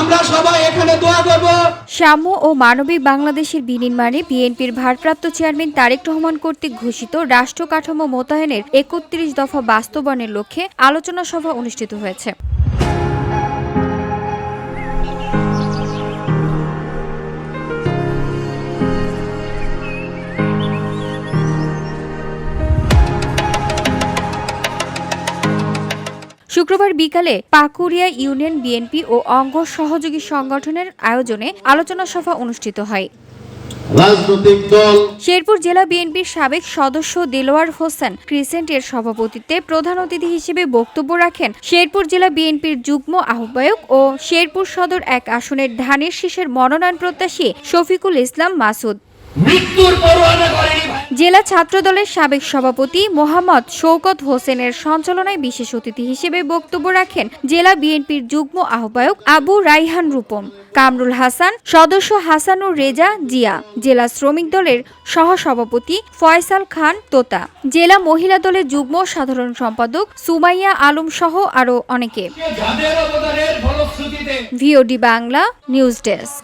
আমরা সবাই এখানে দোয়া করব। সাম্য ও মানবিক বাংলাদেশের বিনির্মাণে বিএনপির ভারপ্রাপ্ত চেয়ারম্যান তারেক রহমান কর্তৃক ঘোষিত রাষ্ট্র কাঠামো মোতায়েনের ৩১ দফা বাস্তবায়নের লক্ষ্যে আলোচনা সভা অনুষ্ঠিত হয়েছে। শুক্রবার বিকালে পাকুড়িয়া ইউনিয়ন বিএনপি ও অঙ্গ সহযোগী সংগঠনের আয়োজনে আলোচনা সভা অনুষ্ঠিত হয়। শেরপুর জেলা বিএনপির সাবেক সদস্য দেলোয়ার হোসেন ক্রিসেন্টের সভাপতিত্বে প্রধান অতিথি হিসেবে বক্তব্য রাখেন শেরপুর জেলা বিএনপির যুগ্ম আহ্বায়ক ও শেরপুর সদর ১ আসনের ধানের শীষের মনোনয়ন প্রত্যাশী শফিকুল ইসলাম মাসুদ। জেলা ছাত্রদলের সাবেক সভাপতি মোহাম্মদ শওকত হোসেনের সঞ্চালনায় বিশেষ অতিথি হিসেবে বক্তব্য রাখেন জেলা বিএনপির যুগ্ম আহ্বায়ক আবু রাইহান রূপম, কামরুল হাসান, সদস্য হাসানুর রেজা জিয়া, জেলা শ্রমিক দলের সহসভাপতি ফয়সাল খান তোতা, জেলা মহিলা দলের যুগ্ম সাধারণ সম্পাদক সুমাইয়া আলম সহ আরো অনেকে। VOD Bangla news desk.